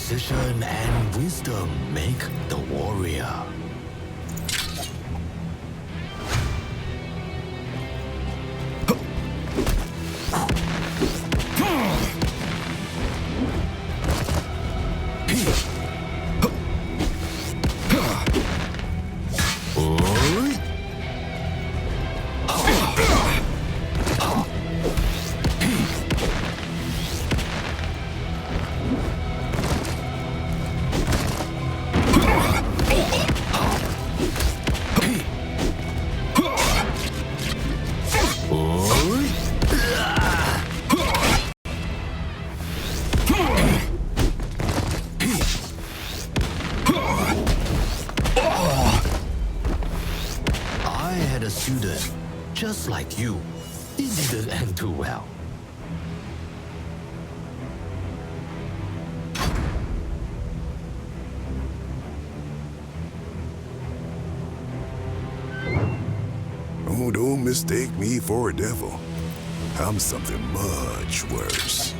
Precision and wisdom make the warrior. A student just like you. It didn't end too well. Oh, don't mistake me for a devil. I'm something much worse.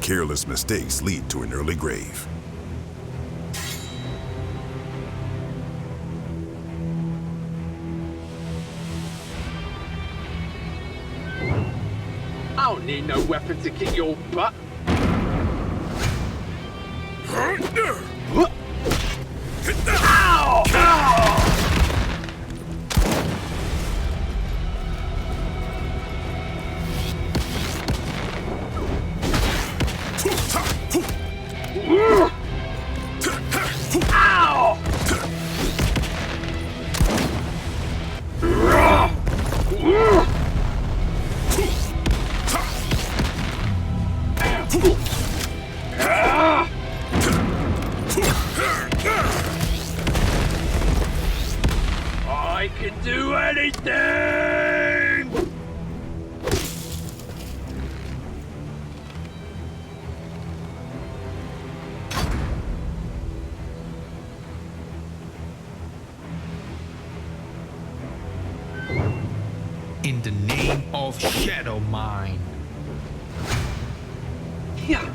Careless mistakes lead to an early grave. I don't need no weapon to kick your butt. Ow! Ow! I can do anything! In the name of Shadow Mind. Yeah.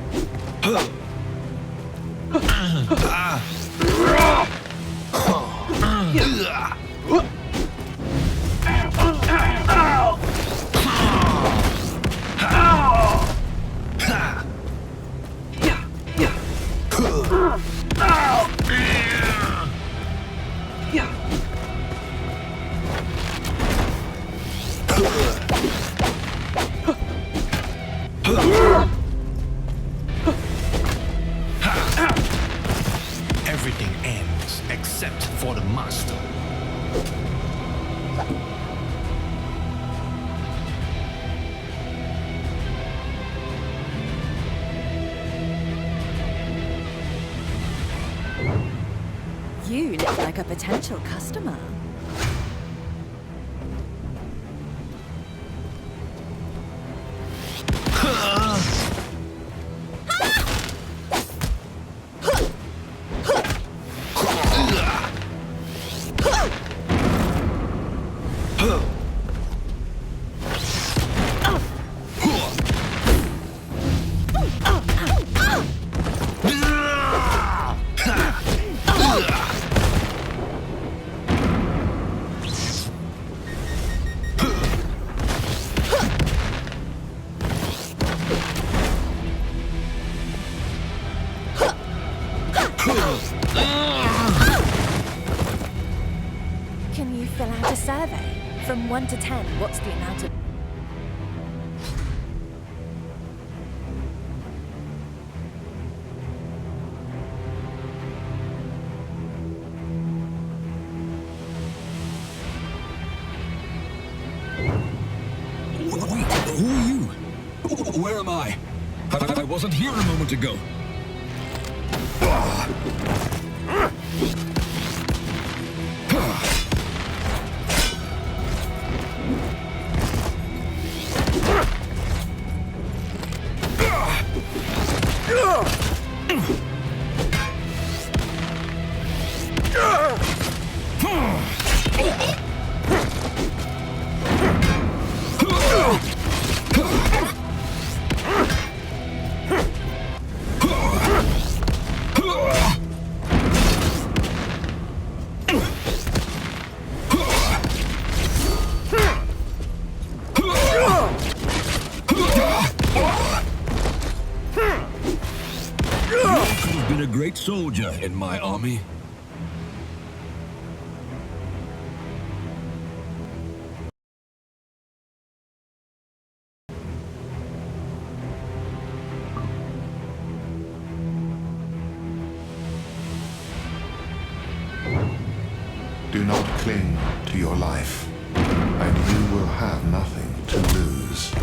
Everything ends except for the master. You look like a potential customer. fill out a survey. From 1 to 10, what's the amount of... Wait, who are you? Where am I? I wasn't here a moment ago. Been a great soldier in my army. Do not cling to your life, and you will have nothing to lose.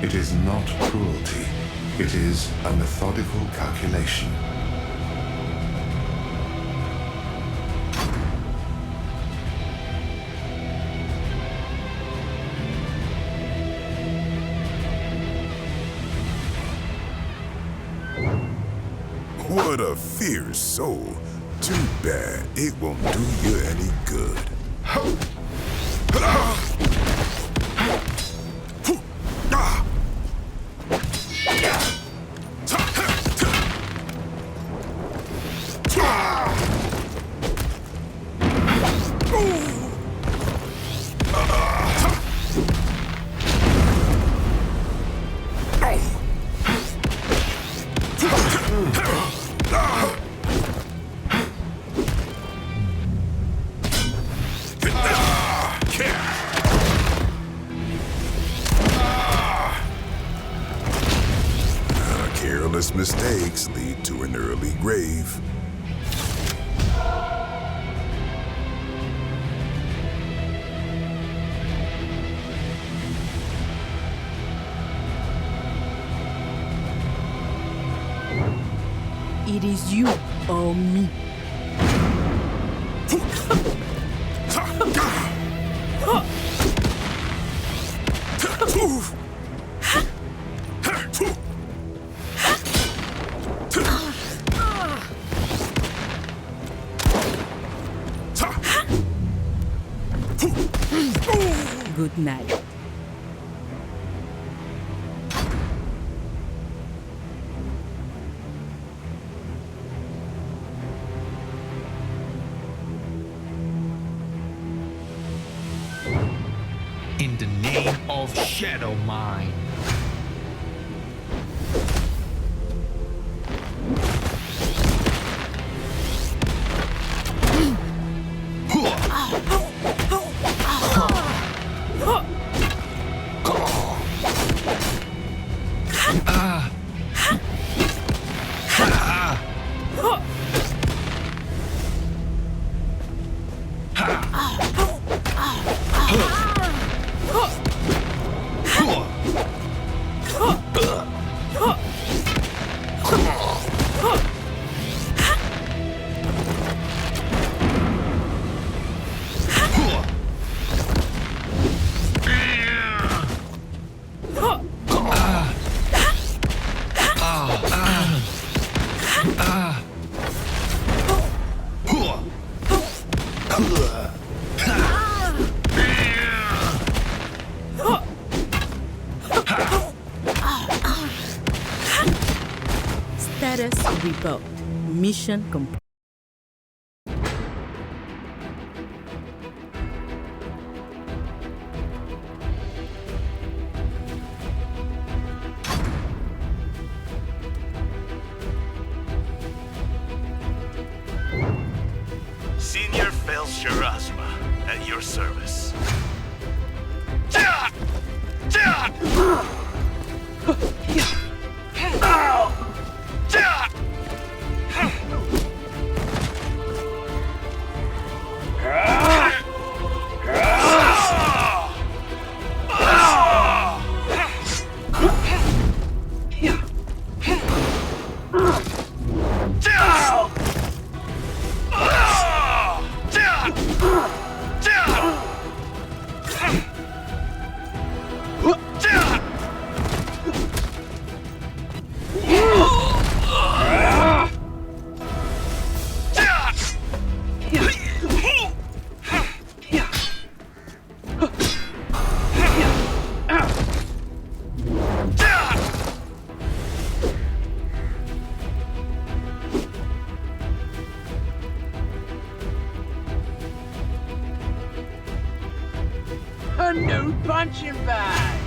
It is not cruelty. It is a methodical calculation. What a fierce soul. Too bad it won't do you any good. Careless mistakes lead to an early grave. It is you or me. Good night. In the name of Shadow Mine. Status report. Mission complete. Belsharazma at your service. A new punching bag!